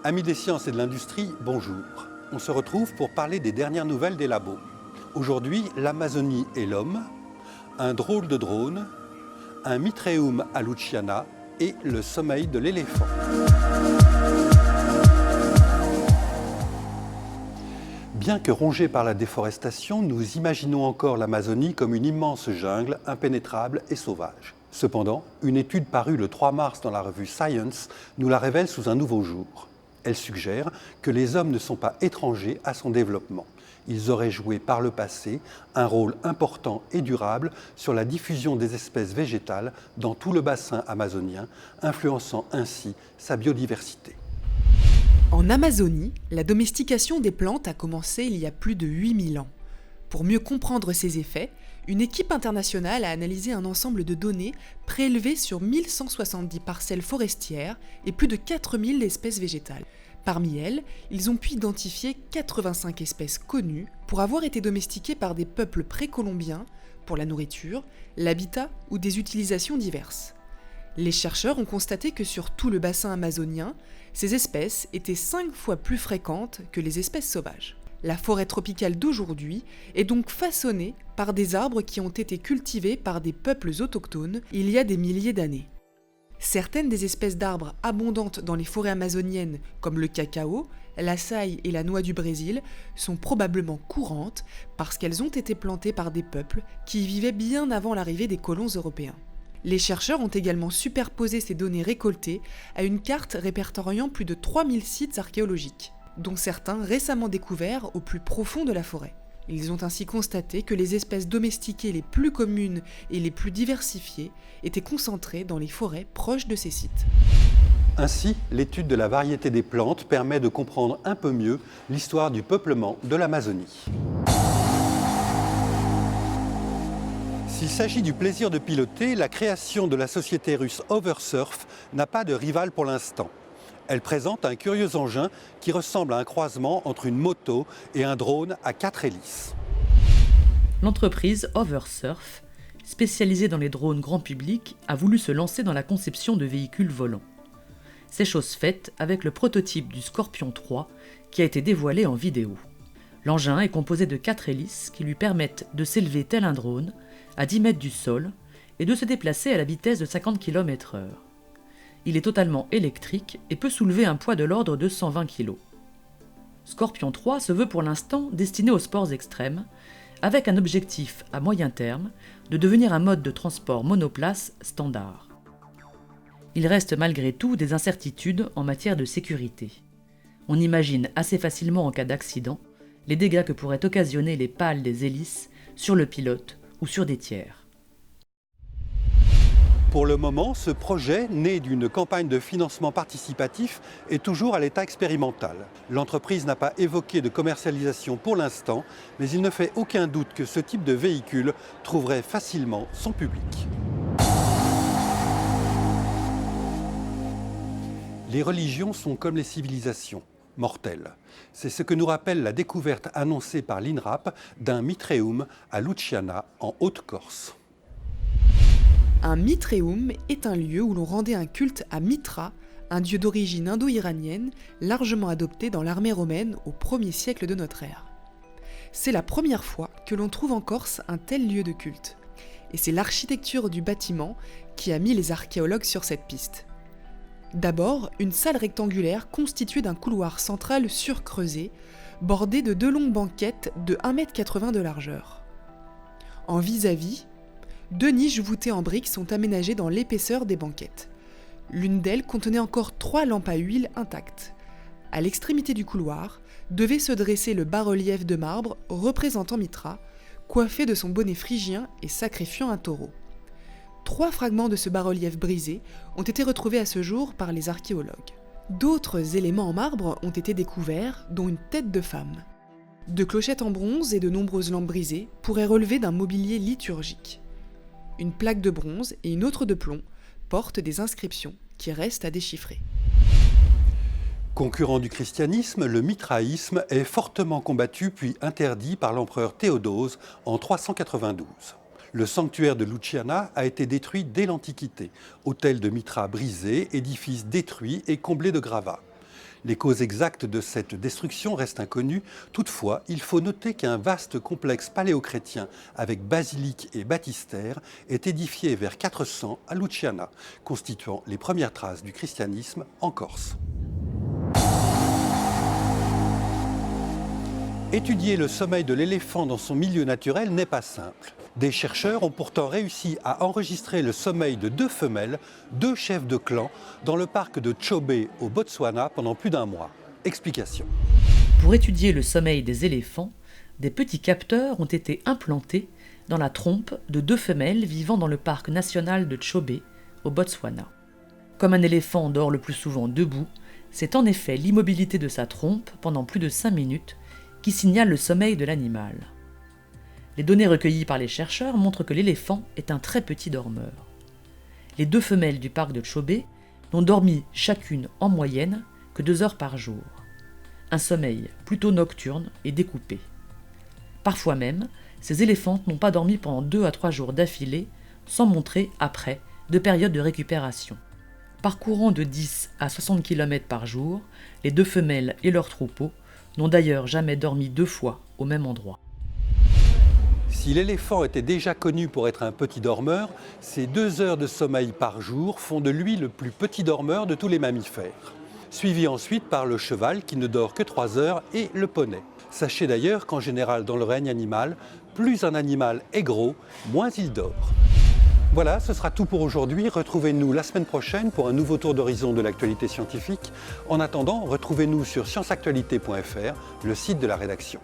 Amis des sciences et de l'industrie, bonjour. On se retrouve pour parler des dernières nouvelles des labos. Aujourd'hui, l'Amazonie et l'homme, un drôle de drone, un Mitreum à Luciana et le sommeil de l'éléphant. Bien que rongée par la déforestation, nous imaginons encore l'Amazonie comme une immense jungle impénétrable et sauvage. Cependant, une étude parue le 3 mars dans la revue Science nous la révèle sous un nouveau jour. Elle suggère que les hommes ne sont pas étrangers à son développement. Ils auraient joué par le passé un rôle important et durable sur la diffusion des espèces végétales dans tout le bassin amazonien, influençant ainsi sa biodiversité. En Amazonie, la domestication des plantes a commencé il y a plus de 8000 ans. Pour mieux comprendre ses effets, une équipe internationale a analysé un ensemble de données prélevées sur 1170 parcelles forestières et plus de 4000 espèces végétales. Parmi elles, ils ont pu identifier 85 espèces connues pour avoir été domestiquées par des peuples précolombiens pour la nourriture, l'habitat ou des utilisations diverses. Les chercheurs ont constaté que sur tout le bassin amazonien, ces espèces étaient 5 fois plus fréquentes que les espèces sauvages. La forêt tropicale d'aujourd'hui est donc façonnée par des arbres qui ont été cultivés par des peuples autochtones il y a des milliers d'années. Certaines des espèces d'arbres abondantes dans les forêts amazoniennes, comme le cacao, l'açaï et la noix du Brésil, sont probablement courantes parce qu'elles ont été plantées par des peuples qui y vivaient bien avant l'arrivée des colons européens. Les chercheurs ont également superposé ces données récoltées à une carte répertoriant plus de 3000 sites archéologiques, dont certains récemment découverts au plus profond de la forêt. Ils ont ainsi constaté que les espèces domestiquées les plus communes et les plus diversifiées étaient concentrées dans les forêts proches de ces sites. Ainsi, l'étude de la variété des plantes permet de comprendre un peu mieux l'histoire du peuplement de l'Amazonie. S'il s'agit du plaisir de piloter, la création de la société russe Oversurf n'a pas de rival pour l'instant. Elle présente un curieux engin qui ressemble à un croisement entre une moto et un drone à 4 hélices. L'entreprise Oversurf, spécialisée dans les drones grand public, a voulu se lancer dans la conception de véhicules volants. C'est chose faite avec le prototype du Scorpion 3 qui a été dévoilé en vidéo. L'engin est composé de 4 hélices qui lui permettent de s'élever tel un drone à 10 mètres du sol et de se déplacer à la vitesse de 50 km/h. Il est totalement électrique et peut soulever un poids de l'ordre de 120 kg. Scorpion 3 se veut pour l'instant destiné aux sports extrêmes, avec un objectif à moyen terme de devenir un mode de transport monoplace standard. Il reste malgré tout des incertitudes en matière de sécurité. On imagine assez facilement en cas d'accident les dégâts que pourraient occasionner les pales des hélices sur le pilote ou sur des tiers. Pour le moment, ce projet, né d'une campagne de financement participatif, est toujours à l'état expérimental. L'entreprise n'a pas évoqué de commercialisation pour l'instant, mais il ne fait aucun doute que ce type de véhicule trouverait facilement son public. Les religions sont comme les civilisations, mortelles. C'est ce que nous rappelle la découverte annoncée par l'INRAP d'un Mitreum à Luciana, en Haute-Corse. Un Mitreum est un lieu où l'on rendait un culte à Mitra, un dieu d'origine indo-iranienne largement adopté dans l'armée romaine au 1er siècle de notre ère. C'est la première fois que l'on trouve en Corse un tel lieu de culte. Et c'est l'architecture du bâtiment qui a mis les archéologues sur cette piste. D'abord, une salle rectangulaire constituée d'un couloir central surcreusé, bordé de 2 longues banquettes de 1,80 m de largeur. En vis-à-vis, 2 niches voûtées en briques sont aménagées dans l'épaisseur des banquettes. L'une d'elles contenait encore 3 lampes à huile intactes. À l'extrémité du couloir devait se dresser le bas-relief de marbre représentant Mitra, coiffé de son bonnet phrygien et sacrifiant un taureau. 3 fragments de ce bas-relief brisé ont été retrouvés à ce jour par les archéologues. D'autres éléments en marbre ont été découverts, dont une tête de femme. 2 clochettes en bronze et de nombreuses lampes brisées pourraient relever d'un mobilier liturgique. Une plaque de bronze et une autre de plomb portent des inscriptions qui restent à déchiffrer. Concurrent du christianisme, le mitraïsme est fortement combattu puis interdit par l'empereur Théodose en 392. Le sanctuaire de Luciana a été détruit dès l'Antiquité. Autel de Mitra brisé, édifice détruit et comblé de gravats. Les causes exactes de cette destruction restent inconnues. Toutefois, il faut noter qu'un vaste complexe paléochrétien avec basilique et baptistère est édifié vers 400 à Luciana, constituant les premières traces du christianisme en Corse. Étudier le sommeil de l'éléphant dans son milieu naturel n'est pas simple. Des chercheurs ont pourtant réussi à enregistrer le sommeil de 2 femelles, 2 chefs de clan, dans le parc de Chobe au Botswana pendant plus d'1 mois. Explication. Pour étudier le sommeil des éléphants, des petits capteurs ont été implantés dans la trompe de 2 femelles vivant dans le parc national de Chobe au Botswana. Comme un éléphant dort le plus souvent debout, c'est en effet l'immobilité de sa trompe pendant plus de 5 minutes qui signale le sommeil de l'animal. Les données recueillies par les chercheurs montrent que l'éléphant est un très petit dormeur. Les 2 femelles du parc de Chobe n'ont dormi chacune en moyenne que 2 heures par jour. Un sommeil plutôt nocturne et découpé. Parfois même, ces éléphantes n'ont pas dormi pendant 2 à 3 jours d'affilée, sans montrer, après, de période de récupération. Parcourant de 10 à 60 km par jour, les 2 femelles et leurs troupeaux n'ont d'ailleurs jamais dormi 2 fois au même endroit. Si l'éléphant était déjà connu pour être un petit dormeur, ses 2 heures de sommeil par jour font de lui le plus petit dormeur de tous les mammifères. Suivi ensuite par le cheval qui ne dort que 3 heures et le poney. Sachez d'ailleurs qu'en général dans le règne animal, plus un animal est gros, moins il dort. Voilà, ce sera tout pour aujourd'hui. Retrouvez-nous la semaine prochaine pour un nouveau tour d'horizon de l'actualité scientifique. En attendant, retrouvez-nous sur scienceactualité.fr, le site de la rédaction.